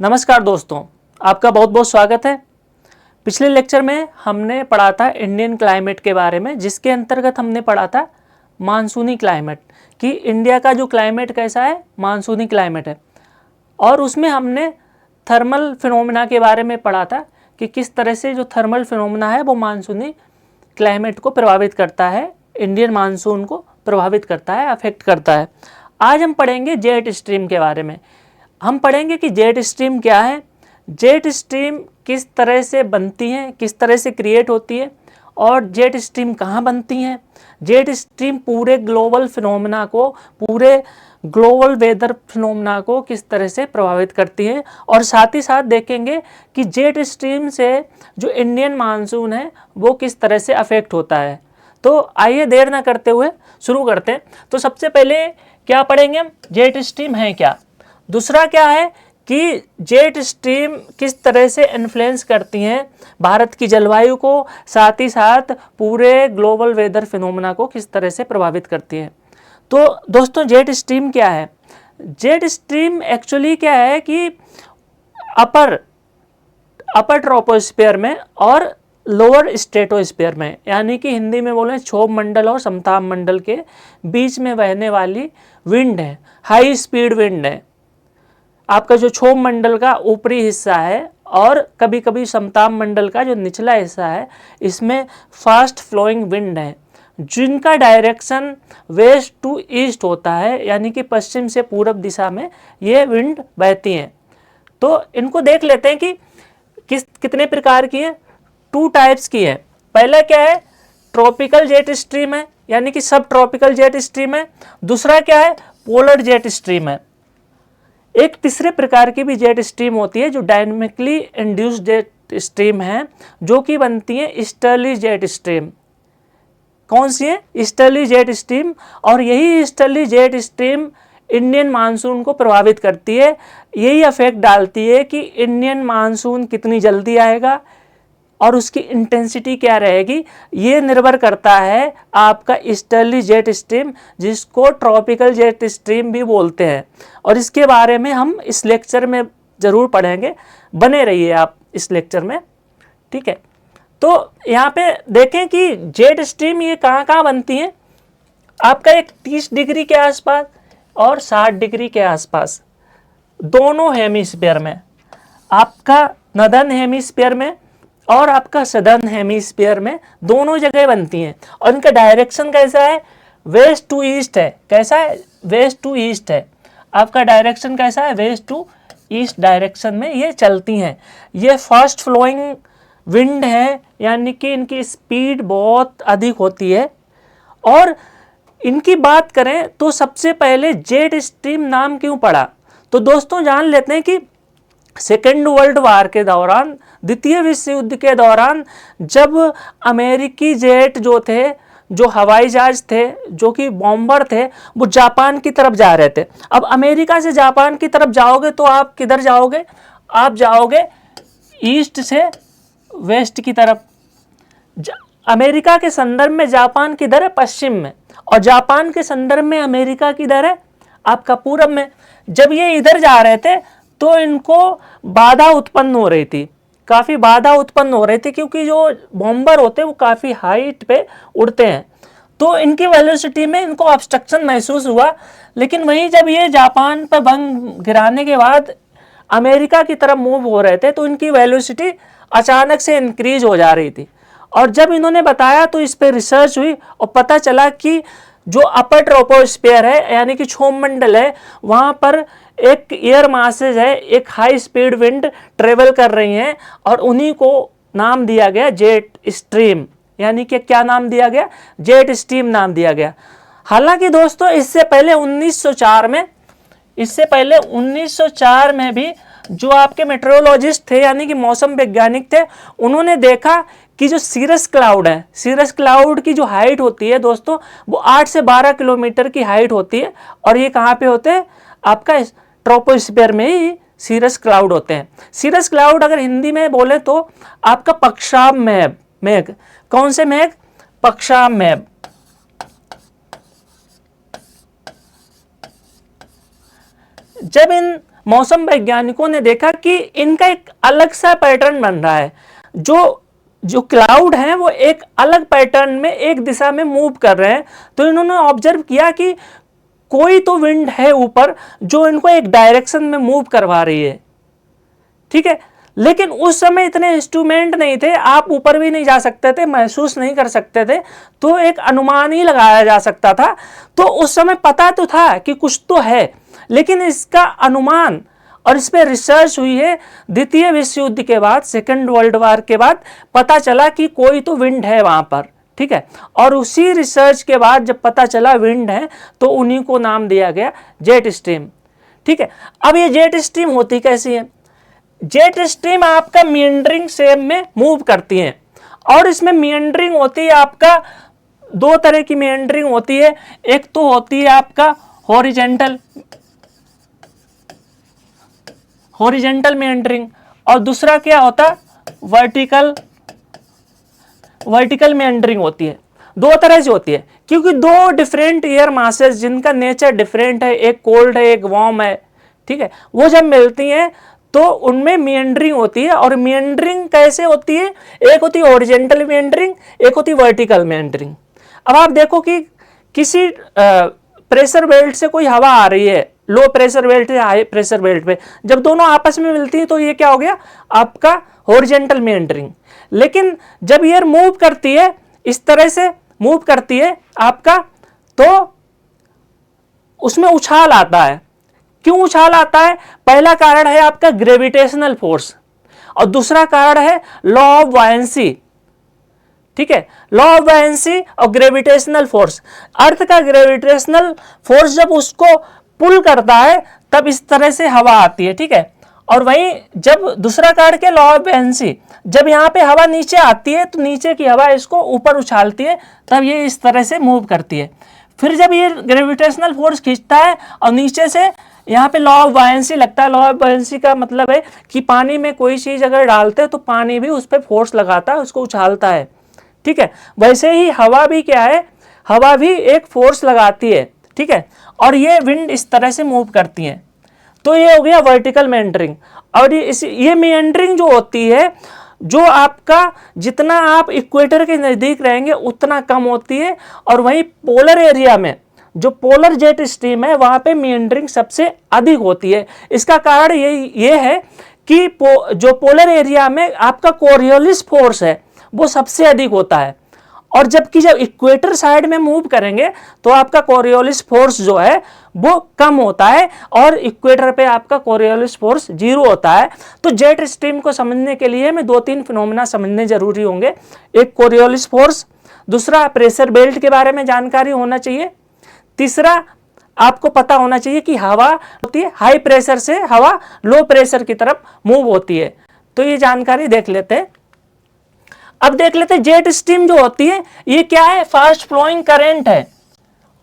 नमस्कार दोस्तों, आपका बहुत बहुत स्वागत है। पिछले लेक्चर में हमने पढ़ा था इंडियन क्लाइमेट के बारे में, जिसके अंतर्गत हमने पढ़ा था मानसूनी क्लाइमेट कि इंडिया का जो क्लाइमेट कैसा है, मानसूनी क्लाइमेट है। और उसमें हमने थर्मल फिनोमेना के बारे में पढ़ा था कि किस तरह से जो थर्मल फिनोमेना है वो मानसूनी क्लाइमेट को प्रभावित करता है, इंडियन मानसून को प्रभावित करता है, अफेक्ट करता है। आज हम पढ़ेंगे जेट स्ट्रीम के बारे में। हम पढ़ेंगे कि जेट स्ट्रीम क्या है, जेट स्ट्रीम किस तरह से बनती हैं, किस तरह से क्रिएट होती है और जेट स्ट्रीम कहाँ बनती हैं। जेट स्ट्रीम पूरे ग्लोबल फिनोमेना को, पूरे ग्लोबल वेदर फिनोमेना को किस तरह से प्रभावित करती है। और साथ ही साथ देखेंगे कि जेट स्ट्रीम से जो इंडियन मानसून है वो किस तरह से अफेक्ट होता है। तो आइए देर ना करते हुए शुरू करते हैं। तो सबसे पहले क्या पढ़ेंगे हम, जेट स्ट्रीम है क्या। दूसरा क्या है कि जेट स्ट्रीम किस तरह से इन्फ्लुएंस करती हैं भारत की जलवायु को, साथ ही साथ पूरे ग्लोबल वेदर फिनोमेना को किस तरह से प्रभावित करती हैं। तो दोस्तों, जेट स्ट्रीम क्या है। जेट स्ट्रीम एक्चुअली क्या है कि अपर ट्रोपोस्फीयर में और लोअर स्ट्रेटोस्फीयर में, यानी कि हिंदी में बोलें क्षोभ मंडल और समताप मंडल के बीच में बहने वाली विंड है, हाई स्पीड विंड है। आपका जो क्षोभ मंडल का ऊपरी हिस्सा है और कभी कभी समताप मंडल का जो निचला हिस्सा है, इसमें फास्ट फ्लोइंग विंड है, जिनका डायरेक्शन वेस्ट टू ईस्ट होता है, यानी कि पश्चिम से पूरब दिशा में ये विंड बहती हैं। तो इनको देख लेते हैं कि कितने प्रकार की है। 2 टाइप्स की है। पहला क्या है, ट्रॉपिकल जेट स्ट्रीम है, यानी कि सब ट्रॉपिकल जेट स्ट्रीम है। दूसरा क्या है, पोलर जेट स्ट्रीम है। एक तीसरे प्रकार की भी जेट स्ट्रीम होती है जो डायनेमिकली इंड्यूस्ड जेट स्ट्रीम है, जो कि बनती है ईस्टर्ली जेट स्ट्रीम। कौन सी है, ईस्टर्ली जेट स्ट्रीम। और यही easterly jet stream Indian monsoon को प्रभावित करती है। यही अफेक्ट डालती है कि इंडियन मानसून कितनी जल्दी आएगा और उसकी इंटेंसिटी क्या रहेगी। ये निर्भर करता है आपका ईस्टर्ली जेट स्ट्रीम, जिसको ट्रॉपिकल जेट स्ट्रीम भी बोलते हैं। और इसके बारे में हम इस लेक्चर में ज़रूर पढ़ेंगे, बने रहिए आप इस लेक्चर में, ठीक है। तो यहाँ पे देखें कि जेट स्ट्रीम ये कहाँ कहाँ बनती हैं। आपका एक 30 डिग्री के आसपास और 60 डिग्री के आसपास, दोनों हेमिस्फीयर में, आपका नॉर्दर्न हेमिस्फीयर में और आपका सदर्न हेमिस्फीयर में, दोनों जगह बनती हैं। और इनका डायरेक्शन कैसा है, वेस्ट टू ईस्ट है। कैसा है, वेस्ट टू ईस्ट है। आपका डायरेक्शन कैसा है, वेस्ट टू ईस्ट डायरेक्शन में ये चलती हैं। ये फास्ट फ्लोइंग विंड है, यानी कि इनकी स्पीड बहुत अधिक होती है। और इनकी बात करें तो सबसे पहले जेट स्ट्रीम नाम क्यों पड़ा, तो दोस्तों जान लेते हैं कि सेकेंड वर्ल्ड वार के दौरान, द्वितीय विश्व युद्ध के दौरान, जब अमेरिकी जेट जो थे, जो हवाई जहाज थे, जो कि बॉम्बर थे, वो जापान की तरफ जा रहे थे। अब अमेरिका से जापान की तरफ जाओगे तो आप किधर जाओगे, आप जाओगे ईस्ट से वेस्ट की तरफ। अमेरिका के संदर्भ में जापान किधर है, पश्चिम में, और जापान के संदर्भ में अमेरिका किधर है, आपका पूरब में। जब ये इधर जा रहे थे तो इनको बाधा उत्पन्न हो रही थी, काफ़ी बाधा उत्पन्न हो रही थी, क्योंकि जो बॉम्बर होते हैं वो काफ़ी हाइट पे उड़ते हैं, तो इनकी वेलोसिटी में इनको ऑब्स्ट्रक्शन महसूस हुआ। लेकिन वहीं जब ये जापान पर बम गिराने के बाद अमेरिका की तरफ मूव हो रहे थे तो इनकी वेलोसिटी अचानक से इंक्रीज हो जा रही थी। और जब इन्होंने बताया तो इस पर रिसर्च हुई और पता चला कि जो अपर ट्रोपोस्फीयर है, यानी कि क्षोभ मंडल है, वहाँ पर एक एयर मासेज है, एक हाई स्पीड विंड ट्रेवल कर रही हैं, और उन्हीं को नाम दिया गया जेट स्ट्रीम। यानी कि क्या नाम दिया गया, जेट स्ट्रीम नाम दिया गया। हालांकि दोस्तों इससे पहले 1904 में भी जो आपके मेट्रोलॉजिस्ट थे, यानी कि मौसम वैज्ञानिक थे, उन्होंने देखा कि जो सीरस क्लाउड है, सीरस क्लाउड की जो हाइट होती है दोस्तों, वो 8 से 12 किलोमीटर की हाइट होती है। और ये कहाँ पे होते हैं, आपका ट्रोपोस्फीयर में ही सीरस क्लाउड होते हैं। सीरस क्लाउड अगर हिंदी में बोले तो आपका पक्षाम मेघ। कौन से मेघ, पक्षाम मेघ। जब इन मौसम वैज्ञानिकों ने देखा कि इनका एक अलग सा पैटर्न बन रहा है। जो क्लाउड हैं वो एक अलग पैटर्न में एक दिशा में मूव कर रहे हैं। तो इन्होंने ऑब्जर्व किया कि कोई तो विंड है ऊपर जो इनको एक डायरेक्शन में मूव करवा रही है, ठीक है। लेकिन उस समय इतने इंस्ट्रूमेंट नहीं थे, आप ऊपर भी नहीं जा सकते थे, महसूस नहीं कर सकते थे, तो एक अनुमान ही लगाया जा सकता था। तो उस समय पता तो था कि कुछ तो है, लेकिन इसका अनुमान और इस पर रिसर्च हुई है द्वितीय विश्व युद्ध के बाद, सेकेंड वर्ल्ड वॉर के बाद पता चला कि कोई तो विंड है वहां पर, ठीक है। और उसी रिसर्च के बाद जब पता चला विंड है तो उन्हीं को नाम दिया गया जेट स्ट्रीम, ठीक है। अब ये जेट स्ट्रीम होती कैसी है? जेट स्ट्रीम आपका मीएंडरिंग शेप में मूव करती है, और इसमें मीएंडरिंग होती है आपका दो तरह की मीएंडरिंग होती है। एक तो होती है आपका हॉरिजेंटल मीएंडरिंग, और दूसरा क्या होता है? वर्टिकल मीएंडरिंग होती है। दो तरह से होती है, क्योंकि दो डिफरेंट एयर मासेस जिनका नेचर डिफरेंट है, एक कोल्ड है एक वार्म है, ठीक है, वो जब मिलती हैं तो उनमें मीएंडरिंग होती है। और मीएंडरिंग कैसे होती है? एक होती है हॉरिजेंटल मीएंडरिंग, एक होती है वर्टिकल मीएंडरिंग। अब आप देखो कि किसी प्रेशर बेल्ट से कोई हवा आ रही है, लो प्रेशर बेल्ट या हाई प्रेशर बेल्ट पे, जब दोनों आपस में मिलती है तो ये क्या हो गया? आपका हॉरिजेंटल मीएंडरिंग। लेकिन जब एयर मूव करती है, इस तरह से मूव करती है आपका, तो उसमें उछाल आता है। क्यों उछाल आता है? पहला कारण है आपका ग्रेविटेशनल फोर्स, और दूसरा कारण है लॉ ऑफ बायंसी, ठीक है। लॉ ऑफ बायंसी और ग्रेविटेशनल फोर्स। अर्थ का ग्रेविटेशनल फोर्स जब उसको पुल करता है तब इस तरह से हवा आती है, ठीक है। और वहीं जब दूसरा कारण के लॉ ऑफ बायंसी, जब यहाँ पे हवा नीचे आती है तो नीचे की हवा इसको ऊपर उछालती है, तब ये इस तरह से मूव करती है। फिर जब ये ग्रेविटेशनल फोर्स खींचता है और नीचे से यहाँ पे लॉ ऑफ बायंसी लगता है। लॉ ऑफ बायंसी का मतलब है कि पानी में कोई चीज अगर डालते हैं तो पानी भी उस पर फोर्स लगाता है, उसको उछालता है, ठीक है। वैसे ही हवा भी क्या है? हवा भी एक फोर्स लगाती है, ठीक है। और ये विंड इस तरह से मूव करती है। तो ये हो गया वर्टिकल मीएंडरिंग। और ये मीएंडरिंग जो होती है, जो आपका जितना आप इक्वेटर के नज़दीक रहेंगे उतना कम होती है, और वहीं पोलर एरिया में जो पोलर जेट स्ट्रीम है वहाँ पे मीएंडरिंग सबसे अधिक होती है। इसका कारण ये है कि जो पोलर एरिया में आपका कोरियोलिस फोर्स है वो सबसे अधिक होता है, और जबकि जब इक्वेटर साइड में मूव करेंगे तो आपका कोरियोलिस फोर्स जो है वो कम होता है, और इक्वेटर पे आपका कोरियोलिस फोर्स 0 होता है। तो जेट स्ट्रीम को समझने के लिए हमें 2-3 फिनोमेना समझने जरूरी होंगे। एक कोरियोलिस फोर्स, दूसरा प्रेशर बेल्ट के बारे में जानकारी होना चाहिए, तीसरा आपको पता होना चाहिए कि हवा होती है हाई प्रेशर से हवा लो प्रेशर की तरफ मूव होती है। तो ये जानकारी देख लेते हैं। अब देख लेते हैं जेट स्ट्रीम जो होती है ये क्या है? फास्ट फ्लोइंग करंट है,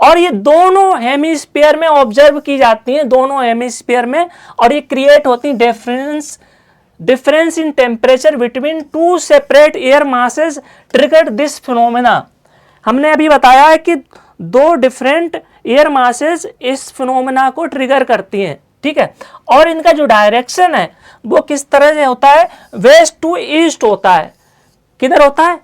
और ये दोनों हेमिस्फीयर में ऑब्जर्व की जाती हैं, दोनों हेमिस्फीयर में। और ये क्रिएट होती है difference in temperature between two separate air masses trigger this phenomena. हमने अभी बताया है कि दो डिफरेंट एयर मासेस इस फिनोमेना को ट्रिगर करती हैं, ठीक है। और इनका जो डायरेक्शन है वो किस तरह से होता है? वेस्ट टू ईस्ट होता है। किधर होता है?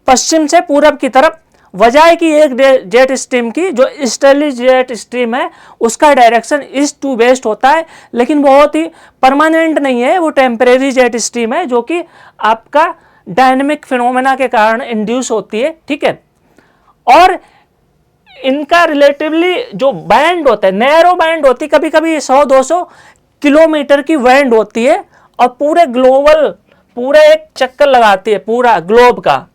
पश्चिम से पूरब की तरफ। वजह की एक जेट स्ट्रीम की जो ईस्टर्ली जेट स्ट्रीम है उसका डायरेक्शन ईस्ट टू वेस्ट होता है, लेकिन बहुत ही परमानेंट नहीं है, वो टेम्परेरी जेट स्ट्रीम है जो कि आपका डायनेमिक फिनोमेना के कारण इंड्यूस होती है, ठीक है। और इनका रिलेटिवली जो बैंड होता है, नैरो बैंड होती है, कभी कभी 100-200 किलोमीटर की बैंड होती है, और पूरा एक चक्कर लगाती है पूरा ग्लोब का।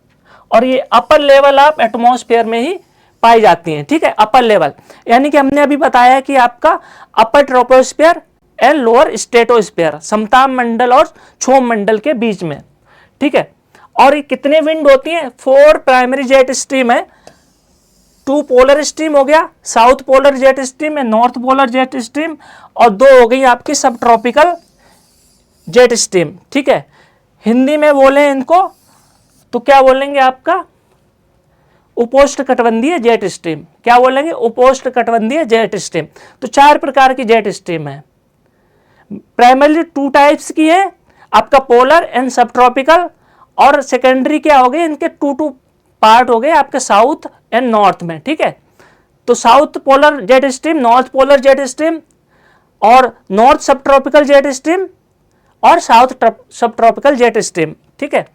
और ये अपर लेवल ऑफ एटमॉस्फेयर में ही पाई जाती हैं, ठीक है। अपर लेवल यानी कि हमने अभी बताया कि आपका अपर ट्रोपोस्फेयर एंड लोअर स्ट्रेटोस्फेयर, समताप मंडल और क्षोभ मंडल के बीच में, ठीक है। और ये कितने विंड होती हैं? 4 प्राइमरी जेट स्ट्रीम है, 2 पोलर स्ट्रीम हो गया, साउथ पोलर जेट स्ट्रीम है, नॉर्थ पोलर जेट स्ट्रीम, और 2 हो गई आपकी सब ट्रॉपिकल जेट स्ट्रीम, ठीक है। हिंदी में बोले इनको तो क्या बोलेंगे? आपका उपोष्णकटिबंधीय जेट स्ट्रीम। क्या बोलेंगे? उपोष्णकटिबंधीय जेट स्ट्रीम। तो 4 प्रकार की जेट स्ट्रीम है, प्राइमरी 2 टाइप्स की है आपका, पोलर एंड सब ट्रॉपिकल, और सेकेंडरी क्या हो गए इनके 2 पार्ट हो गए आपके साउथ एंड नॉर्थ में, ठीक है। तो south polar jet stream, north polar jet stream, और नॉर्थ सब ट्रॉपिकल जेट स्ट्रीम, और साउथ सब ट्रॉपिकल जेट स्ट्रीम, ठीक है।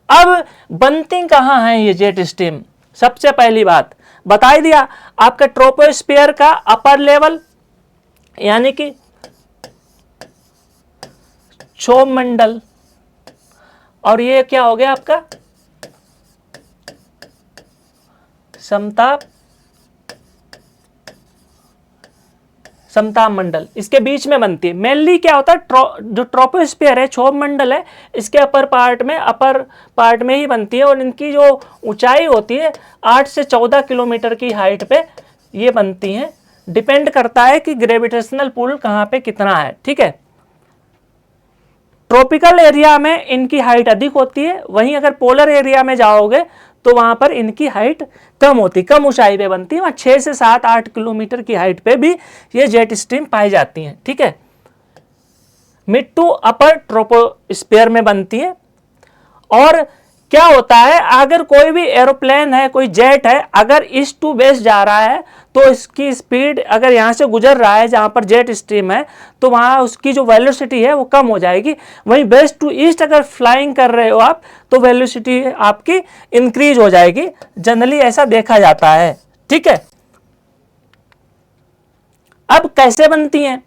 अब बनती कहाँ है ये जेट स्ट्रीम? सबसे पहली बात बता ही दिया, आपका ट्रोपोस्फीयर का अपर लेवल यानी कि क्षोभ मंडल, और ये क्या हो गया आपका समताप मंडल, इसके बीच में बनती है। मेनली क्या होता है, जो ट्रोपोस्फीयर है, क्षोभ मंडल है, इसके अपर पार्ट में ही बनती है, और इनकी जो ऊंचाई होती है 8 से 14 किलोमीटर की हाइट पे ये बनती है। डिपेंड करता है कि ग्रेविटेशनल पुल कहाँ पे कितना है, ठीक है। ट्रॉपिकल एरिया में इनकी हाइट अधिक होती है, वहीं अगर पोलर एरिया में जाओगे तो वहां पर इनकी हाइट कम होती, कम ऊंचाई पे बनती है, वहां 6 से 7-8 किलोमीटर की हाइट पे भी ये जेट स्ट्रीम पाई जाती हैं, ठीक है। मिड टू अपर ट्रोपोस्फीयर में बनती है। और क्या होता है, अगर कोई भी एरोप्लेन है, कोई जेट है, अगर ईस्ट टू वेस्ट जा रहा है तो इसकी स्पीड अगर यहाँ से गुजर रहा है जहाँ पर जेट स्ट्रीम है तो वहाँ उसकी जो वेलोसिटी है वो कम हो जाएगी। वहीं वेस्ट टू ईस्ट अगर फ्लाइंग कर रहे हो आप तो वेलोसिटी आपकी इंक्रीज हो जाएगी। जनरली ऐसा देखा जाता है, ठीक है। अब कैसे बनती हैं?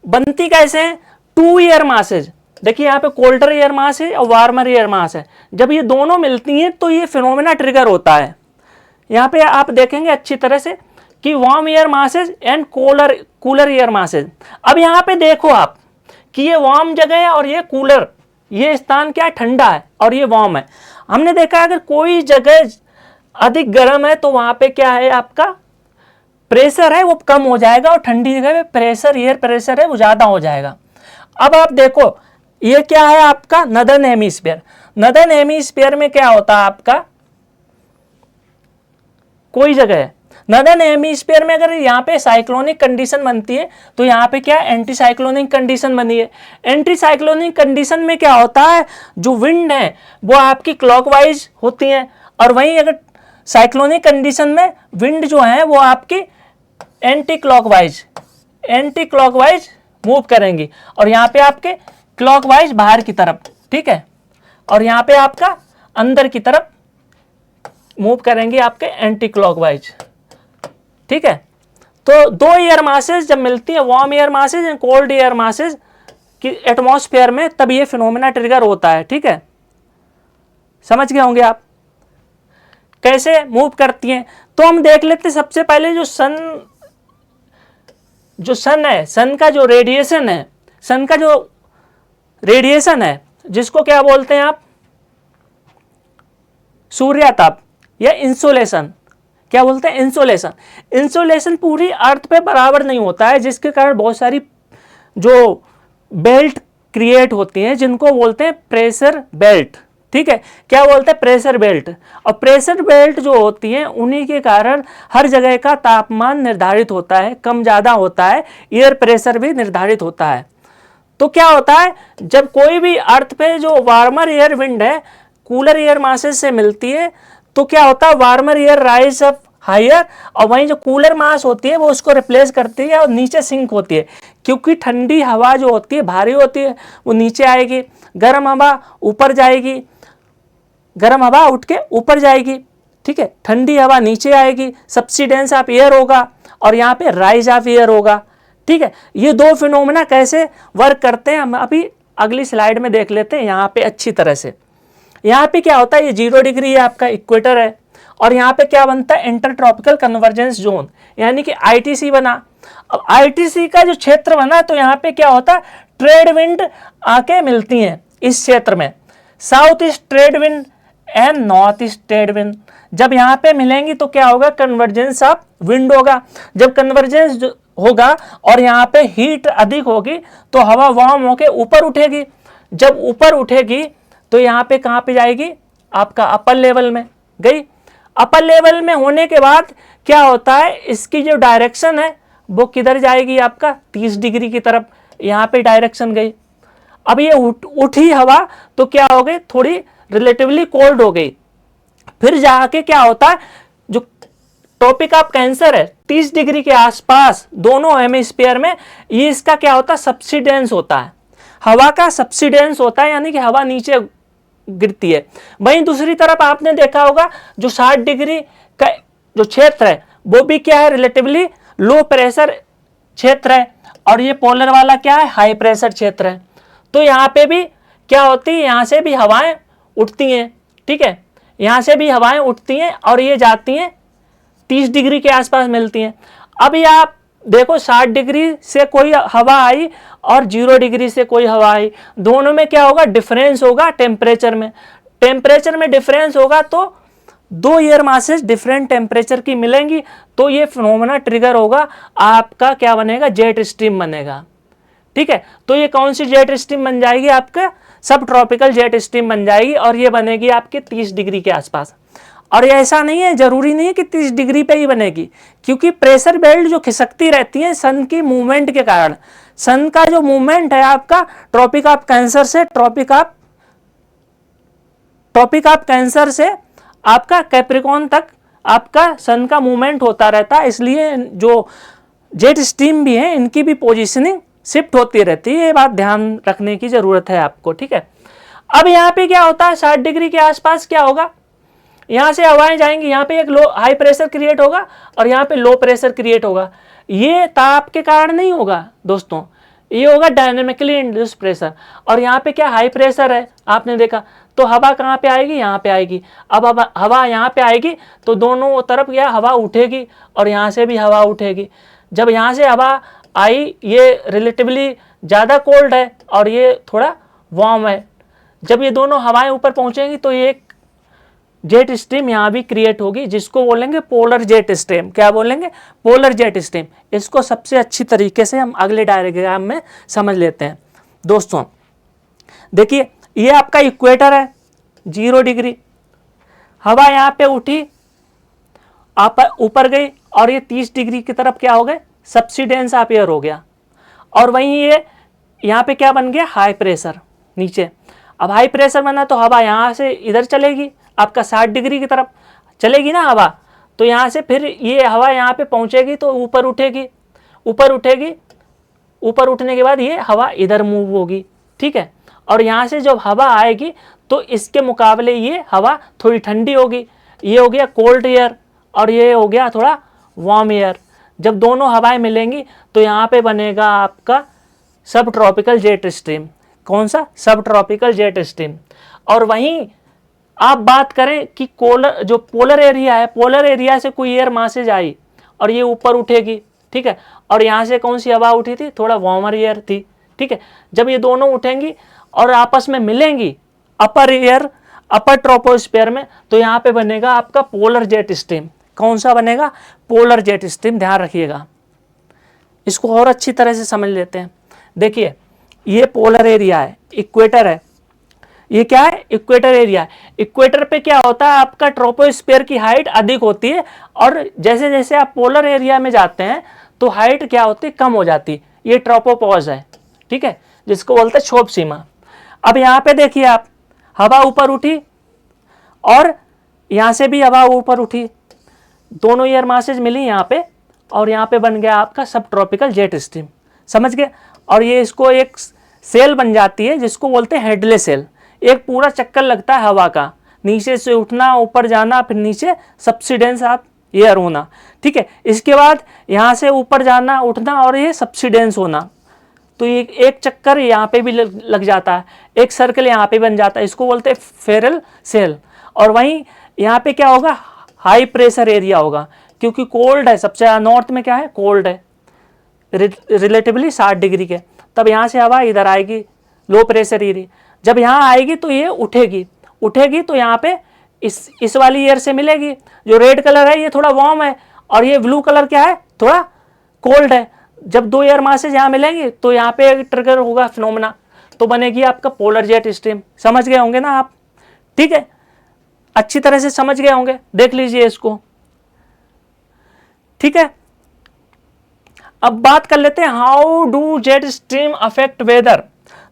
बनती कैसे हैं? 2 एयर मासेज, देखिए यहाँ पे कोल्डर एयर मास है और वार्मर एयर मास है। जब ये दोनों मिलती हैं तो ये फिनोमेना ट्रिगर होता है। यहाँ पे आप देखेंगे अच्छी तरह से कि warm air masses and cooler air masses. अब यहाँ पे देखो आप कि ये वार्म जगह है और ये कूलर, ये स्थान क्या ठंडा है और ये वार्म है। हमने देखा अगर कोई जगह अधिक गर्म है तो वहां पे क्या है, आपका प्रेशर है वो कम हो जाएगा, और ठंडी जगह पे एयर प्रेशर है वो ज्यादा हो जाएगा। अब आप देखो ये क्या है आपका नदर्न हेमिस्फीयर। नदर्न हेमिस्फीयर में क्या होता है आपका, कोई जगह है नदर्न हेमिस्फीयर में अगर यहाँ पे साइक्लोनिक कंडीशन बनती है तो यहाँ पे क्या एंटी साइक्लोनिक कंडीशन बनी है। एंटी साइक्लोनिक कंडीशन में क्या होता है, जो विंड है वो आपकी क्लॉकवाइज होती है, और वहीं अगर साइक्लोनिक कंडीशन में विंड जो है वो आपकी एंटी क्लॉकवाइज मूव करेंगी, और यहाँ पे आपके क्लॉकवाइज बाहर की तरफ, ठीक है, और यहाँ पे आपका अंदर की तरफ मूव करेंगे आपके एंटी क्लॉकवाइज, ठीक है। तो 2 एयर मासेज जब मिलती है, warm air masses and cold air masses की एटमॉस्फेयर में, तब ये फिनोमेना ट्रिगर होता है, ठीक है। समझ गए होंगे आप कैसे मूव करती हैं। तो हम देख लेते सबसे पहले जो सन है, सन का जो रेडिएशन है जिसको क्या बोलते हैं आप, सूर्यताप या इंसोलेशन, क्या बोलते हैं, इंसोलेशन पूरी अर्थ पे बराबर नहीं होता है, जिसके कारण बहुत सारी जो बेल्ट क्रिएट होती हैं जिनको बोलते हैं प्रेशर बेल्ट, ठीक है। क्या बोलते हैं, प्रेशर बेल्ट। और प्रेशर बेल्ट जो होती हैं उन्हीं के कारण हर जगह का तापमान निर्धारित होता है, कम ज़्यादा होता है, एयर प्रेशर भी निर्धारित होता है। तो क्या होता है, जब कोई भी अर्थ पे जो वार्मर एयर विंड है कूलर एयर मासेज से मिलती है तो क्या होता है, warmer air rise up higher, और वहीं जो कूलर मास होती है वो उसको रिप्लेस करती है और नीचे सिंक होती है, क्योंकि ठंडी हवा जो होती है भारी होती है वो नीचे आएगी, गर्म हवा ऊपर जाएगी, गर्म हवा उठ के ऊपर जाएगी, ठीक है, ठंडी हवा नीचे आएगी, सब्सिडेंस ऑफ एयर होगा, और यहाँ पे राइज ऑफ एयर होगा, ठीक है। ये 2 फिनोमेना कैसे वर्क करते हैं हम अभी अगली स्लाइड में देख लेते हैं यहाँ पे अच्छी तरह से। यहाँ पे क्या होता है, ये 0 डिग्री है आपका इक्वेटर है, और यहाँ पे क्या बनता है, इंटर ट्रॉपिकल कन्वर्जेंस जोन, यानी कि आईटीसी बना। अब आईटीसी का जो क्षेत्र बना तो यहाँ पे क्या होता है, ट्रेड विंड आके मिलती हैं इस क्षेत्र में, south east trade wind and north east trade wind. जब यहाँ पे मिलेंगी तो क्या होगा, कन्वर्जेंस ऑफ विंड होगा। जब कन्वर्जेंस होगा और यहाँ पे हीट अधिक होगी तो हवा वार्म होके ऊपर उठेगी। जब ऊपर उठेगी तो यहाँ पे कहाँ पे जाएगी, आपका अपर लेवल में गई। अपर लेवल में होने के बाद क्या होता है, इसकी जो डायरेक्शन है वो किधर जाएगी, आपका 30 डिग्री की तरफ, यहाँ पे डायरेक्शन गई। अब ये उठी हवा तो क्या हो गई, थोड़ी रिलेटिवली कोल्ड हो गई। फिर जाके क्या होता है, जो ट्रॉपिक ऑफ कैंसर है 30 डिग्री के आसपास दोनों हेमिस्फीयर में, ये इसका क्या होता है, सबसिडेंस होता है, हवा का सबसिडेंस होता है, यानी कि हवा नीचे गिरती है। वहीं दूसरी तरफ आपने देखा होगा जो 60 डिग्री का जो क्षेत्र है वो भी क्या है, रिलेटिवली लो प्रेशर क्षेत्र है, और ये पोलर वाला क्या है, हाई प्रेशर क्षेत्र है। तो यहाँ पे भी क्या होती है, यहाँ से भी हवाएं उठती हैं, ठीक है, यहाँ से भी हवाएं उठती हैं और ये जाती हैं 30 डिग्री के आसपास मिलती हैं। अब ये आप देखो 60 डिग्री से कोई हवा आई और 0 डिग्री से कोई हवा आई, दोनों में क्या होगा, डिफरेंस होगा टेम्परेचर में। टेम्परेचर में डिफरेंस होगा तो दो एयर मासेस डिफरेंट टेम्परेचर की मिलेंगी, तो ये फिनोमेना ट्रिगर होगा, आपका क्या बनेगा, जेट स्ट्रीम बनेगा। ठीक है, तो ये कौन सी जेट स्ट्रीम बन जाएगी, आपका सब ट्रॉपिकल जेट स्ट्रीम बन जाएगी, और ये बनेगी आपके 30 डिग्री के आसपास। और ये ऐसा नहीं है, जरूरी नहीं है कि 30 डिग्री पे ही बनेगी, क्योंकि प्रेशर बेल्ट जो खिसकती रहती है सन की मूवमेंट के कारण। सन का जो मूवमेंट है आपका ट्रॉपिक ऑफ कैंसर से आपका कैप्रिकॉन तक आपका सन का मूवमेंट होता रहता है, इसलिए जो जेट स्ट्रीम भी है इनकी भी पोजीशनिंग शिफ्ट होती रहती है, ये बात ध्यान रखने की जरूरत है आपको। ठीक है, अब यहाँ पे क्या होता है, 60 डिग्री के आसपास क्या होगा, यहाँ से हवाएं जाएंगी, यहाँ पे एक लो हाई प्रेशर क्रिएट होगा और यहाँ पे लो प्रेशर क्रिएट होगा। ये ताप के कारण नहीं होगा दोस्तों, ये होगा डायनेमिकली इंड्यूस प्रेशर। और यहाँ पे क्या हाई प्रेशर है, आपने देखा, तो हवा कहाँ पे आएगी, यहाँ पे आएगी। अब हवा यहाँ पे आएगी तो दोनों तरफ यह हवा उठेगी और यहाँ से भी हवा उठेगी। जब यहाँ से हवा आई, ये रिलेटिवली ज़्यादा कोल्ड है और ये थोड़ा वार्म है, जब ये दोनों हवाएं ऊपर पहुँचेंगी तो ये एक जेट स्ट्रीम यहाँ भी क्रिएट होगी, जिसको बोलेंगे पोलर जेट स्ट्रीम। क्या बोलेंगे, पोलर जेट स्ट्रीम। इसको सबसे अच्छी तरीके से हम अगले डायग्राम में समझ लेते हैं। दोस्तों देखिए, ये आपका इक्वेटर है, 0 डिग्री, हवा यहाँ पे उठी, आप ऊपर गई और ये 30 डिग्री की तरफ क्या हो गए, सबसिडेंस ऑफ एयर हो गया। और वहीं ये यहाँ पे क्या बन गया, हाई प्रेशर नीचे। अब हाई प्रेशर बना तो हवा यहाँ से इधर चलेगी, आपका 60 डिग्री की तरफ चलेगी ना हवा, तो यहाँ से फिर ये हवा यहाँ पे पहुँचेगी तो ऊपर उठेगी, ऊपर उठने के बाद ये हवा इधर मूव होगी। ठीक है, और यहाँ से जब हवा आएगी तो इसके मुकाबले ये हवा थोड़ी ठंडी होगी, ये हो गया कोल्ड एयर और ये हो गया थोड़ा वार्म एयर। जब दोनों हवाएं मिलेंगी तो यहाँ पे बनेगा आपका सब ट्रॉपिकल जेट स्ट्रीम। कौन सा, सब ट्रॉपिकल जेट स्ट्रीम। और वहीं आप बात करें कि जो पोलर एरिया है, पोलर एरिया से कोई एयर मासेज आई और ये ऊपर उठेगी, ठीक है, और यहाँ से कौन सी हवा उठी थी, थोड़ा वार्मर एयर थी। ठीक है, जब ये दोनों उठेंगी और आपस में मिलेंगी अपर ट्रोपोस्फीयर में, तो यहाँ पे बनेगा आपका पोलर जेट स्ट्रीम। कौन सा बनेगा, पोलर जेट स्ट्रीम। ध्यान रखिएगा, इसको और अच्छी तरह से समझ लेते हैं। देखिए, ये पोलर एरिया है, इक्वेटर है, ये क्या है, इक्वेटर एरिया है। इक्वेटर पे क्या होता है, आपका ट्रोपोस्फीयर की हाइट अधिक होती है, और जैसे जैसे आप पोलर एरिया में जाते हैं तो हाइट क्या होती है, कम हो जाती है। ये ट्रोपोपॉज है, ठीक है, जिसको बोलते हैं क्षोभ सीमा। अब यहाँ पे देखिए आप, हवा ऊपर उठी और यहाँ से भी हवा ऊपर उठी, दोनों एयर मासेज मिली यहाँ पे, और यहाँ पे बन गया आपका सब ट्रॉपिकल जेट स्ट्रीम। समझ गए, और ये इसको एक सेल बन जाती है जिसको बोलते हैं हेडले सेल। एक पूरा चक्कर लगता है हवा का, नीचे से उठना, ऊपर जाना, फिर नीचे सबसिडेंस ऑफ एयर होना। ठीक है, इसके बाद यहाँ से ऊपर जाना, उठना, और ये सबसिडेंस होना। तो ये एक चक्कर यहाँ पे भी लग जाता है, एक सर्कल यहाँ पे बन जाता है, इसको बोलते हैं फेरल सेल। और वहीं यहाँ पे क्या होगा, हाई प्रेशर एरिया होगा, क्योंकि कोल्ड है, सबसे ज़्यादा नॉर्थ में क्या है, कोल्ड है रिलेटिवली 60 डिग्री के। तब यहाँ से हवा इधर आएगी, लो प्रेशर एरिया। जब यहाँ आएगी तो ये उठेगी तो यहाँ पे इस वाली एयर से मिलेगी। जो रेड कलर है ये थोड़ा वार्म है, और ये ब्लू कलर क्या है, थोड़ा कोल्ड है। जब दो एयर मासेज यहाँ मिलेंगे तो यहाँ पे ट्रिगर होगा फिनोमेना, तो बनेगी आपका पोलर जेट स्ट्रीम। समझ गए होंगे ना आप, ठीक है, अच्छी तरह से समझ गए होंगे, देख लीजिए इसको। ठीक है, अब बात कर लेते हैं how do jet stream affect weather.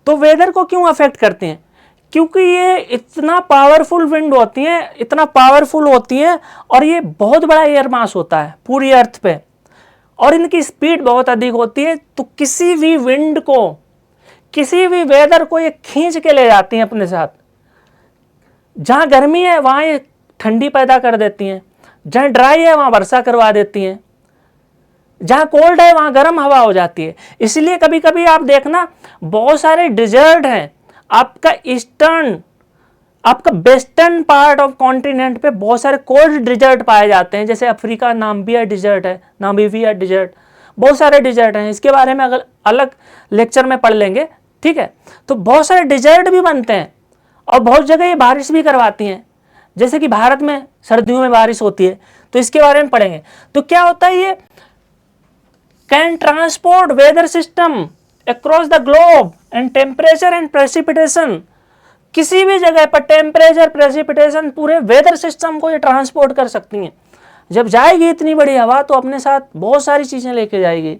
तो वेदर को क्यों अफेक्ट करते हैं? क्योंकि ये इतना पावरफुल विंड होती हैं, इतना पावरफुल होती हैं, और ये बहुत बड़ा एयर मास होता है पूरी अर्थ पे, और इनकी स्पीड बहुत अधिक होती है। तो किसी भी विंड को, किसी भी वेदर को ये खींच के ले जाती हैं अपने साथ। जहाँ गर्मी है वहाँ ये ठंडी पैदा कर देती हैं, जहाँ ड्राई है वहाँ वर्षा करवा देती हैं, जहाँ कोल्ड है वहाँ गर्म हवा हो जाती है। इसलिए कभी कभी आप देखना बहुत सारे डिजर्ट हैं, आपका ईस्टर्न, आपका वेस्टर्न पार्ट ऑफ कॉन्टिनेंट पे बहुत सारे कोल्ड डिजर्ट पाए जाते हैं। जैसे अफ्रीका नामीबिया डिजर्ट है, नामीबिया डिजर्ट, बहुत सारे डिजर्ट हैं। इसके बारे में अगर अलग लेक्चर में पढ़ लेंगे, ठीक है। तो बहुत सारे डिजर्ट भी बनते हैं, और बहुत जगह ये बारिश भी करवाती हैं। जैसे कि भारत में सर्दियों में बारिश होती है, तो इसके बारे में पढ़ेंगे। तो क्या होता है, ये can transport weather system across the globe and temperature and precipitation. किसी भी जगह पर टेम्परेचर, प्रेसिपिटेशन, पूरे वेदर सिस्टम को ये ट्रांसपोर्ट कर सकती हैं। जब जाएगी इतनी बड़ी हवा तो अपने साथ बहुत सारी चीज़ें लेके जाएगी,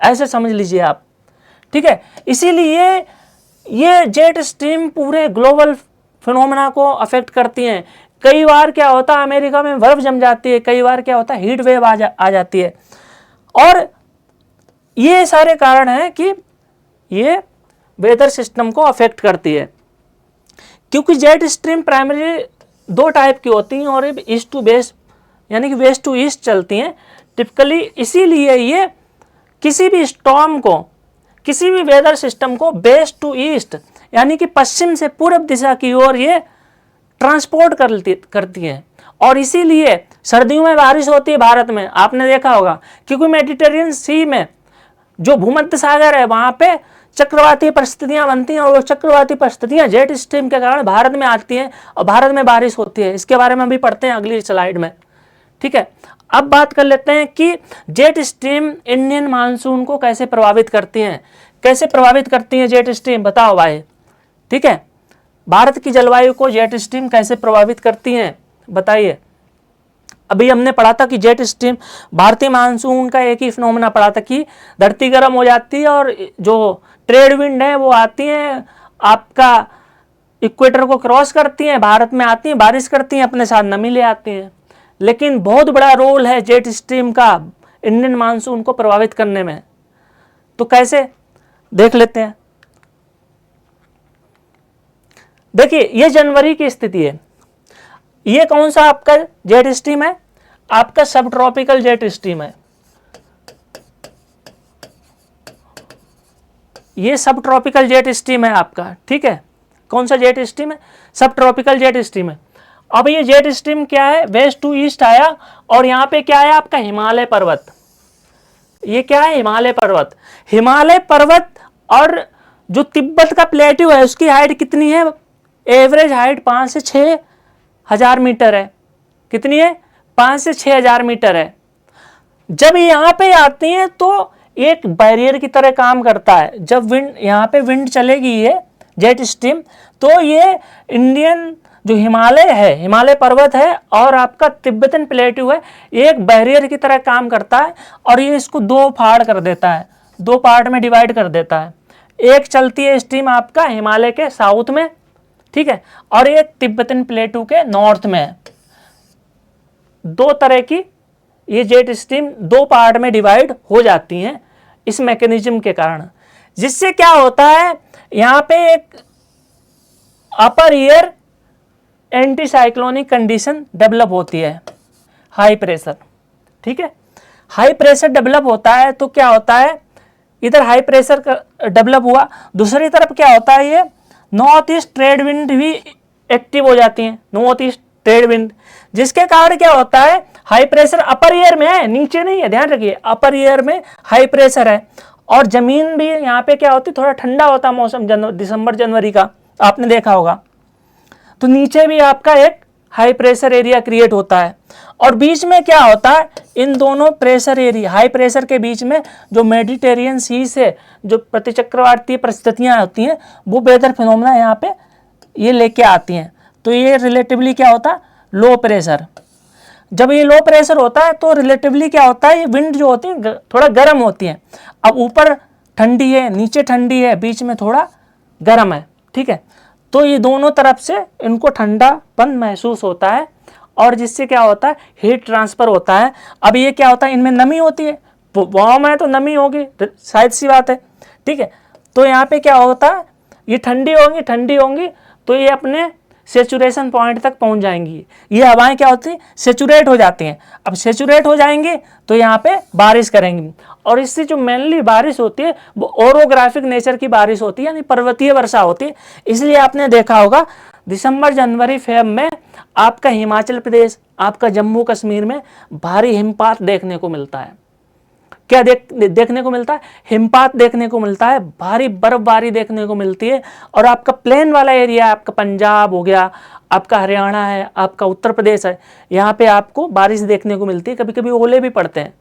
ऐसे समझ लीजिए आप, ठीक है। इसीलिए ये जेट स्ट्रीम पूरे ग्लोबल फिनोमेना को अफेक्ट करती हैं। कई बार क्या होता है, अमेरिका में बर्फ जम जाती है, कई बार क्या होता है हीट वेव आ जाती है। और ये सारे कारण हैं कि ये वेदर सिस्टम को अफेक्ट करती है। क्योंकि जेट स्ट्रीम प्राइमरी दो टाइप की होती हैं, और ईस्ट टू वेस्ट यानी कि वेस्ट टू ईस्ट चलती हैं टिपिकली। इसीलिए ये किसी भी स्टॉर्म को, किसी भी वेदर सिस्टम को वेस्ट टू ईस्ट यानी कि पश्चिम से पूर्व दिशा की ओर ये ट्रांसपोर्ट करती हैं। और इसीलिए सर्दियों में बारिश होती है भारत में, आपने देखा होगा, क्योंकि मेडिटेरियन सी में जो भूमध्य सागर है वहाँ पे चक्रवाती परिस्थितियाँ बनती हैं, और वो चक्रवाती परिस्थितियाँ जेट स्ट्रीम के कारण भारत में आती हैं और भारत में बारिश होती है। इसके बारे में अभी पढ़ते हैं अगली स्लाइड में, ठीक है। अब बात कर लेते हैं कि जेट स्ट्रीम इंडियन मानसून को कैसे प्रभावित करती हैं। कैसे प्रभावित करती हैं जेट स्ट्रीम, बताओ भाई, ठीक है। भारत की जलवायु को जेट स्ट्रीम कैसे प्रभावित करती हैं, बताइए। अभी हमने पढ़ा था कि जेट स्ट्रीम, भारतीय मानसून का एक ही फिनोमेना पढ़ा था कि धरती गर्म हो जाती है और जो ट्रेड विंड है वो आती हैं, आपका इक्वेटर को क्रॉस करती हैं, भारत में आती हैं, बारिश करती हैं, अपने साथ नमी ले आती हैं। लेकिन बहुत बड़ा रोल है जेट स्ट्रीम का इंडियन मानसून को प्रभावित करने में। तो कैसे, देख लेते हैं। देखिए, ये जनवरी की स्थिति है। ये कौन सा आपका जेट स्ट्रीम है, आपका सब ट्रॉपिकल जेट स्ट्रीम है। ये सब ट्रॉपिकल जेट स्ट्रीम है आपका, ठीक है। कौन सा जेट स्ट्रीम है, सब ट्रॉपिकल जेट स्ट्रीम है। अब ये जेट स्ट्रीम क्या है, वेस्ट टू ईस्ट आया, और यहाँ पे क्या है आपका हिमालय पर्वत। ये क्या है, हिमालय पर्वत। हिमालय पर्वत और जो तिब्बत का प्लेट्यू है उसकी हाइट कितनी है, एवरेज हाइट 5 से 6 हजार मीटर है। कितनी है, 5 से 6 हजार मीटर है। जब यहाँ पे आती हैं तो एक बैरियर की तरह काम करता है। जब विंड, यहाँ पे विंड चलेगी ये जेट स्ट्रीम, तो ये इंडियन जो हिमालय है, हिमालय पर्वत है और आपका तिब्बतन प्लेट्यू है, एक बैरियर की तरह काम करता है, और ये इसको दो फाड़ कर देता है, दो पार्ट में डिवाइड कर देता है। एक चलती है स्ट्रीम आपका हिमालय के साउथ में, ठीक है, और एक तिब्बतन प्लेट्यू के नॉर्थ में है। दो तरह की ये जेट स्ट्रीम दो पार्ट में डिवाइड हो जाती हैं इस मैकेनिज्म के कारण, जिससे क्या होता है, यहाँ पे एक upper air anti cyclonic condition develop होती है, हाई प्रेशर, ठीक है। हाई प्रेशर डेवलप होता है तो क्या होता है, इधर हाई प्रेशर डेवलप हुआ, दूसरी तरफ क्या होता है, ये नॉर्थ ईस्ट ट्रेड विंड भी एक्टिव हो जाती हैं, नॉर्थ ईस्ट ट्रेड विंड, जिसके कारण क्या होता है, हाई प्रेशर अपर ईयर में है, नीचे नहीं है, ध्यान रखिए, अपर ईयर में हाई प्रेशर है, और जमीन भी यहाँ पे क्या होती है, थोड़ा ठंडा होता है मौसम, दिसंबर जनवरी का आपने देखा होगा। तो नीचे भी आपका एक हाई प्रेशर एरिया क्रिएट होता है, और बीच में क्या होता है, इन दोनों प्रेशर एरिया, हाई प्रेशर के बीच में जो मेडिटेरियन सी से जो प्रतिचक्रवाती परिस्थितियाँ होती हैं, वो वेदर फिनोमेना यहाँ पे ये लेके आती हैं। तो ये रिलेटिवली क्या होता है, लो प्रेशर। जब ये लो प्रेशर होता है तो रिलेटिवली क्या होता है, ये विंड जो होती है थोड़ा गर्म होती है। अब ऊपर ठंडी है, नीचे ठंडी है, बीच में थोड़ा गर्म है, ठीक है। तो ये दोनों तरफ से इनको ठंडापन महसूस होता है और जिससे क्या होता है, हीट ट्रांसफर होता है। अब ये क्या होता है, इनमें नमी होती है, वार्म है तो नमी होगी, शायद सी बात है, ठीक है। तो यहाँ पे क्या होता है, ये ठंडी होंगी तो ये अपने सेचुरेशन पॉइंट तक पहुंच जाएंगी। ये हवाएं क्या होती हैं, सेचुरेट हो जाती हैं। अब सेचुरेट हो जाएंगे तो यहाँ पे बारिश करेंगी, और इससे जो मेनली बारिश होती है वो ओरोग्राफिक नेचर की बारिश होती है, यानी पर्वतीय वर्षा होती है। इसलिए आपने देखा होगा दिसंबर, जनवरी, फेब में आपका हिमाचल प्रदेश, आपका जम्मू कश्मीर में भारी हिमपात देखने को मिलता है। क्या देखने को मिलता है, हिमपात देखने को मिलता है, भारी बर्फबारी देखने को मिलती है। और आपका प्लेन वाला एरिया, आपका पंजाब हो गया, आपका हरियाणा है, आपका उत्तर प्रदेश है, यहाँ पे आपको बारिश देखने को मिलती है। कभी कभी ओले भी पड़ते हैं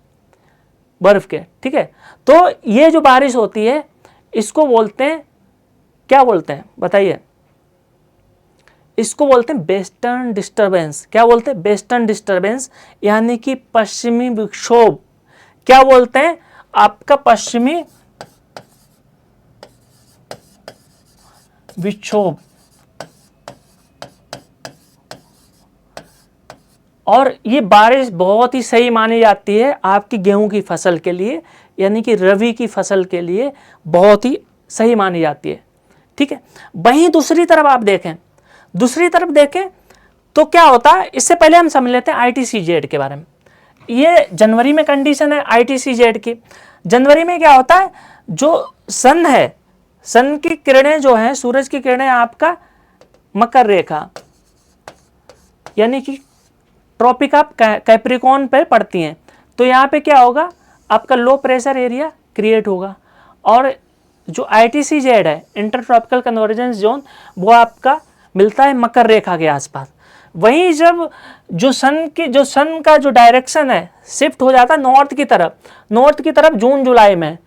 बर्फ के, ठीक है। तो ये जो बारिश होती है इसको बोलते हैं, क्या बोलते हैं बताइए, इसको बोलते हैं वेस्टर्न डिस्टर्बेंस। क्या बोलते हैं, वेस्टर्न डिस्टर्बेंस, यानी कि पश्चिमी विक्षोभ। क्या बोलते हैं, आपका पश्चिमी विक्षोभ। और ये बारिश बहुत ही सही मानी जाती है आपकी गेहूं की फसल के लिए, यानी कि रबी की फसल के लिए बहुत ही सही मानी जाती है, ठीक है। वहीं दूसरी तरफ आप देखें, दूसरी तरफ देखें तो क्या होता है, इससे पहले हम समझ लेते हैं ITCZ के बारे में। ये जनवरी में कंडीशन है ITCZ की। जनवरी में क्या होता है, जो सन है, सन की किरणें जो हैं, सूरज की किरणें आपका मकर रेखा यानी कि ट्रॉपिक ऑफ कैप्रिकॉर्न पर पड़ती हैं। तो यहाँ पे क्या होगा, आपका लो प्रेशर एरिया क्रिएट होगा, और जो ITCZ है, इंटर ट्रॉपिकल कन्वर्जेंस जोन, वो आपका मिलता है मकर रेखा के आसपास। वहीं जब जो सन का जो डायरेक्शन है शिफ्ट हो जाता है नॉर्थ की तरफ जून जुलाई में,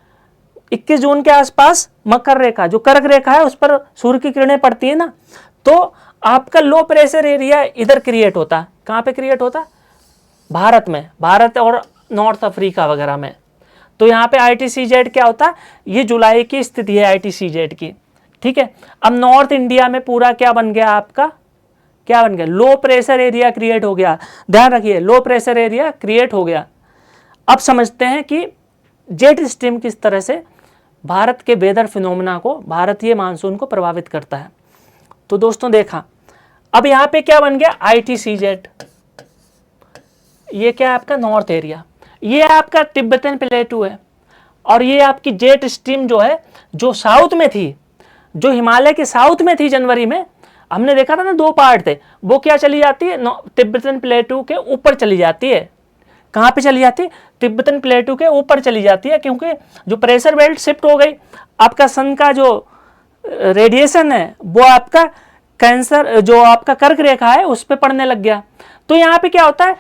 21 जून के आसपास मकर रेखा, जो कर्क रेखा है, उस पर सूर्य की किरणें पड़ती है ना, तो आपका लो प्रेशर एरिया इधर क्रिएट होता है। कहाँ पे क्रिएट होता है, भारत में, भारत और नॉर्थ अफ्रीका वगैरह में। तो यहाँ पे ITCZ क्या होता है, ये जुलाई की स्थिति है ITCZ की, ठीक है। अब नॉर्थ इंडिया में पूरा क्या बन गया, आपका क्या बन गया, लो प्रेशर एरिया क्रिएट हो गया। ध्यान रखिए, लो प्रेशर एरिया क्रिएट हो गया। अब समझते हैं कि जेट स्ट्रीम किस तरह से भारत के वेदर फिनोमेना को, भारतीय मानसून को प्रभावित करता है। तो दोस्तों देखा, अब यहाँ पे क्या बन गया, ITCZ, ये क्या है आपका नॉर्थ एरिया, ये आपका तिब्बतन प्लेटू है, और ये आपकी जेट स्ट्रीम जो है, जो साउथ में थी, जो हिमालय के साउथ में थी, जनवरी में हमने देखा था ना, 2 पार्ट थे, वो क्या चली जाती है, तिब्बतन प्लेटू के ऊपर चली जाती है। कहाँ पे चली जाती है, तिब्बतन प्लेटू के ऊपर चली जाती है, क्योंकि जो प्रेशर बेल्ट शिफ्ट हो गई, आपका सन का जो रेडिएशन है वो आपका कैंसर, जो आपका कर्क रेखा है, उस पर पड़ने लग गया। तो यहाँ पे क्या होता है,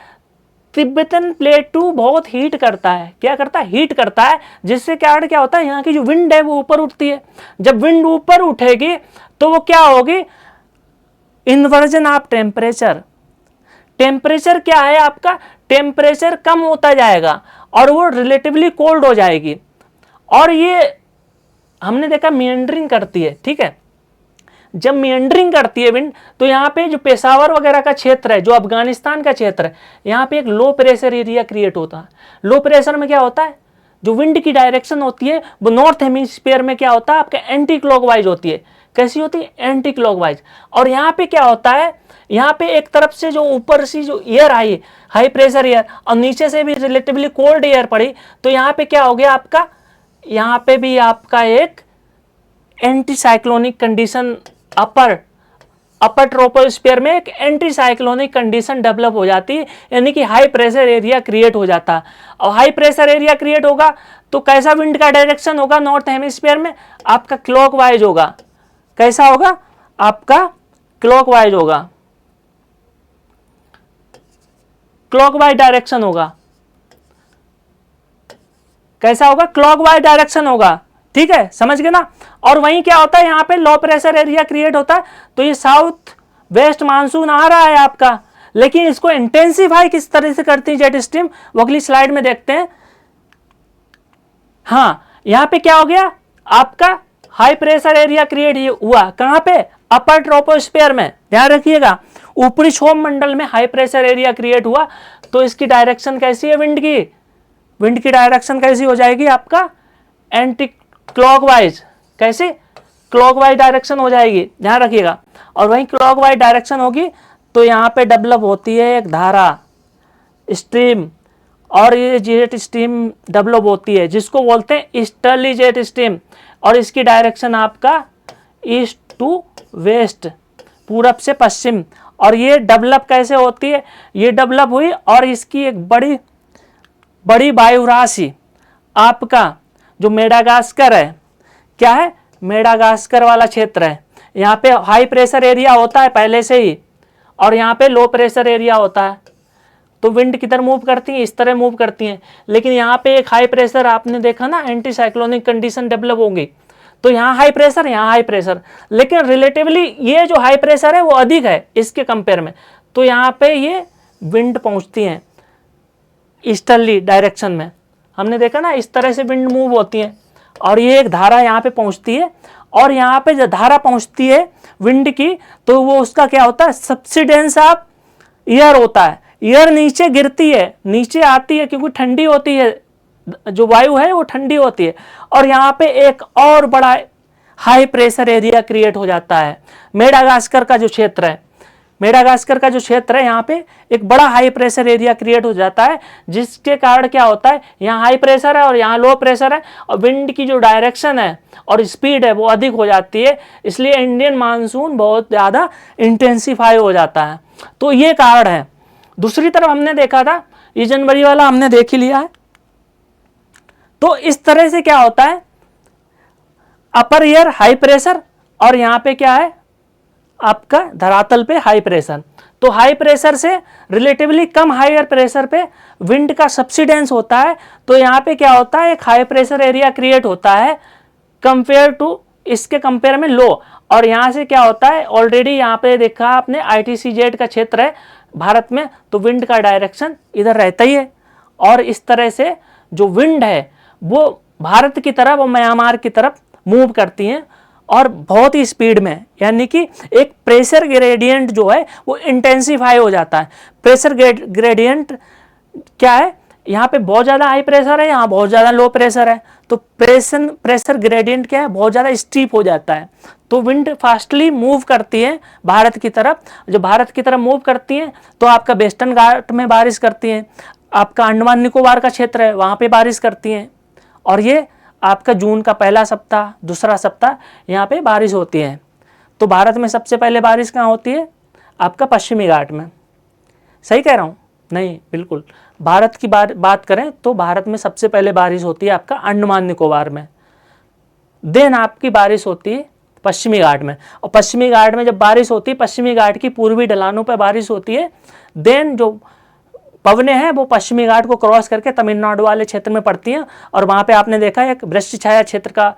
तिब्बतन प्लेटू बहुत हीट करता है। क्या करता है, हीट करता है, जिससे क्या होता है, यहाँ की जो विंड है वो ऊपर उठती है। जब विंड ऊपर उठेगी तो वो क्या होगी, इन्वर्जन ऑफ टेम्परेचर। टेम्परेचर क्या है आपका, टेम्परेचर कम होता जाएगा और वो रिलेटिवली कोल्ड हो जाएगी, और ये हमने देखा मिएंडरिंग करती है, ठीक है। जब मिएंडरिंग करती है विंड, तो यहाँ पे जो पेशावर वगैरह का क्षेत्र है, जो अफगानिस्तान का क्षेत्र है, यहाँ पे एक लो प्रेशर एरिया क्रिएट होता है। लो प्रेशर में क्या होता है, जो विंड की डायरेक्शन होती है वो नॉर्थ हेमिस्फीयर में क्या होता है, आपका एंटी क्लॉकवाइज होती है। कैसी होती है, एंटी क्लॉकवाइज। और यहाँ पे क्या होता है, यहाँ पे एक तरफ से जो ऊपर से जो एयर आई, हाई प्रेशर एयर, और नीचे से भी रिलेटिवली कोल्ड एयर पड़ी, तो यहाँ पे क्या हो गया आपका, यहाँ पे भी आपका एक एंटी साइक्लोनिक कंडीशन, अपर ट्रोपोस्फीयर में एक एंटी साइक्लोनिक कंडीशन डेवलप हो जाती है, यानी कि हाई प्रेशर एरिया क्रिएट हो जाता है। और हाई प्रेशर एरिया क्रिएट होगा तो कैसा विंड का डायरेक्शन होगा, नॉर्थ हेमिस्फीयर में आपका क्लॉकवाइज होगा। कैसा होगा, आपका क्लॉकवाइज होगा, क्लॉकवाइज डायरेक्शन होगा। कैसा होगा, क्लॉकवाइज डायरेक्शन होगा, ठीक है, समझ गए ना। और वहीं क्या होता है, यहाँ पे लो प्रेशर एरिया क्रिएट होता है, तो ये साउथ वेस्ट मानसून आ रहा है आपका, लेकिन इसको इंटेंसिफाई किस तरह से करती है जेट स्ट्रीम, वो अगली स्लाइड में देखते हैं। हाँ, यहां पे क्या हो गया, आपका हाई प्रेशर एरिया क्रिएट हुआ, कहां पे, अपर ट्रोपोस्फीयर में। ध्यान रखिएगा, ऊपरी क्षोभ मंडल में हाई प्रेशर एरिया क्रिएट हुआ, तो इसकी डायरेक्शन कैसी है विंड की, विंड की डायरेक्शन कैसी हो जाएगी आपका, एंटी क्लॉकवाइज, कैसे, क्लॉकवाइज डायरेक्शन हो जाएगी, ध्यान रखिएगा। और वहीं क्लॉकवाइज डायरेक्शन होगी तो यहाँ पे डेवलप होती है एक धारा स्ट्रीम, और ये जेट स्ट्रीम डेवलप होती है जिसको बोलते हैं ईस्टर्ली जेट स्ट्रीम, और इसकी डायरेक्शन आपका ईस्ट टू वेस्ट, पूरब से पश्चिम। और ये डेवलप कैसे होती है, ये डेवलप हुई और इसकी एक बड़ी वायु राशि आपका जो मेडागास्कर है, क्या है, मेडागास्कर वाला क्षेत्र है। यहाँ पे हाई प्रेशर एरिया होता है पहले से ही, और यहाँ पे लो प्रेशर एरिया होता है। तो विंड किधर मूव करती है, इस तरह मूव करती हैं। लेकिन यहाँ पे एक हाई प्रेशर, आपने देखा ना, एंटी साइक्लोनिक कंडीशन डेवलप होंगी, तो यहाँ हाई प्रेशर, यहाँ हाई प्रेशर, लेकिन रिलेटिवली ये जो हाई प्रेशर है वो अधिक है इसके कंपेयर में, तो यहाँ पे ये विंड पहुँचती हैं ईस्टर्ली डायरेक्शन में। हमने देखा ना, इस तरह से विंड मूव होती है, और ये एक धारा यहाँ पे पहुँचती है, और यहाँ पे जब धारा पहुँचती है विंड की, तो वो उसका क्या होता है, सब्सिडेंस ऑफ एयर होता है। एयर नीचे गिरती है, नीचे आती है, क्योंकि ठंडी होती है, जो वायु है वो ठंडी होती है, और यहाँ पे एक और बड़ा हाई प्रेशर एरिया क्रिएट हो जाता है। मेडागास्कर का जो क्षेत्र है, मेडागास्कर का जो क्षेत्र है, यहाँ पे एक बड़ा हाई प्रेशर एरिया क्रिएट हो जाता है, जिसके कारण क्या होता है, यहाँ हाई प्रेशर है और यहाँ लो प्रेशर है, और विंड की जो डायरेक्शन है और स्पीड है वो अधिक हो जाती है, इसलिए इंडियन मानसून बहुत ज़्यादा इंटेंसिफाई हो जाता है। तो ये कारण है। दूसरी तरफ हमने देखा था, ये जनवरी वाला हमने देख ही लिया है। तो इस तरह से क्या होता है, अपर एयर हाई प्रेशर, और यहाँ पे क्या है आपका धरातल पे हाई प्रेशर। तो हाई प्रेशर से रिलेटिवली कम हायर प्रेशर पे विंड का सब्सिडेंस होता है, तो यहाँ पे क्या होता है, एक हाई प्रेशर एरिया क्रिएट होता है कंपेयर टू, इसके कंपेयर में लो। और यहाँ से क्या होता है, ऑलरेडी यहाँ पे देखा आपने ITCZ का क्षेत्र है भारत में, तो विंड का डायरेक्शन इधर रहता ही है, और इस तरह से जो विंड है वो भारत की तरफ और म्यांमार की तरफ मूव करती हैं, और बहुत ही स्पीड में, यानी कि एक प्रेशर ग्रेडियंट जो है वो इंटेंसिफाई हो जाता है। प्रेशर ग्रेडियंट क्या है, यहाँ पे बहुत ज़्यादा हाई प्रेशर है, यहाँ बहुत ज़्यादा लो प्रेशर है, तो प्रेशर ग्रेडियंट क्या है, बहुत ज़्यादा स्टीप हो जाता है। तो विंड फास्टली मूव करती है भारत की तरफ। जो भारत की तरफ मूव करती हैं तो आपका वेस्टर्न घाट में बारिश करती हैं, आपका अंडमान निकोबार का क्षेत्र है वहाँ पे बारिश करती हैं, और ये आपका जून का पहला सप्ताह, दूसरा सप्ताह यहाँ पे बारिश होती है। तो भारत में सबसे पहले बारिश कहाँ होती है, आपका पश्चिमी घाट में। सही कह रहा हूँ? नहीं, बिल्कुल। भारत की बात करें तो भारत में सबसे पहले बारिश होती है आपका अंडमान निकोबार में, देन आपकी बारिश होती है पश्चिमी घाट में। और पश्चिमी घाट में जब बारिश होती है, पश्चिमी घाट की पूर्वी ढलानों पर बारिश होती है, देन जो पवने हैं वो पश्चिमी घाट को क्रॉस करके तमिलनाडु वाले क्षेत्र में पड़ती हैं, और वहाँ पे आपने देखा एक वृक्ष छाया क्षेत्र का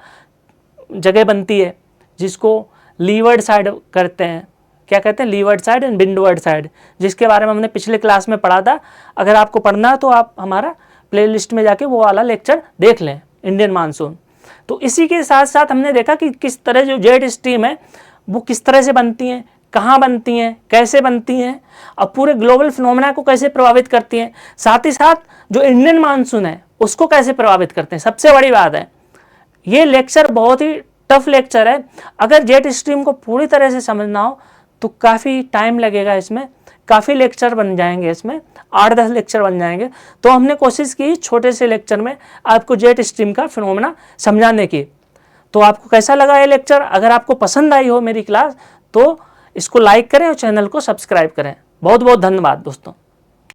जगह बनती है, जिसको लीवर्ड साइड करते हैं। क्या कहते हैं, levered side and windward side, जिसके बारे में हमने पिछले क्लास में पढ़ा था। अगर आपको पढ़ना है तो आप हमारा प्लेलिस्ट में जाके वो वाला लेक्चर देख लें, इंडियन मानसून। तो इसी के साथ साथ हमने देखा कि किस तरह जो जेट स्ट्रीम है वो किस तरह से बनती हैं, कहाँ बनती हैं, कैसे बनती हैं, और पूरे ग्लोबल फिनोमेना को कैसे प्रभावित करती हैं, साथ ही साथ जो इंडियन मानसून है उसको कैसे प्रभावित करते हैं। सबसे बड़ी बात है, ये लेक्चर बहुत ही टफ लेक्चर है। अगर जेट स्ट्रीम को पूरी तरह से समझना हो तो काफ़ी टाइम लगेगा, इसमें काफ़ी लेक्चर बन जाएंगे, इसमें 8-10 लेक्चर बन जाएंगे। तो हमने कोशिश की छोटे से लेक्चर में आपको जेट स्ट्रीम का फिनोमेना समझाने की। तो आपको कैसा लगा ये लेक्चर? अगर आपको पसंद आई हो मेरी क्लास तो इसको लाइक करें और चैनल को सब्सक्राइब करें। बहुत बहुत धन्यवाद दोस्तों।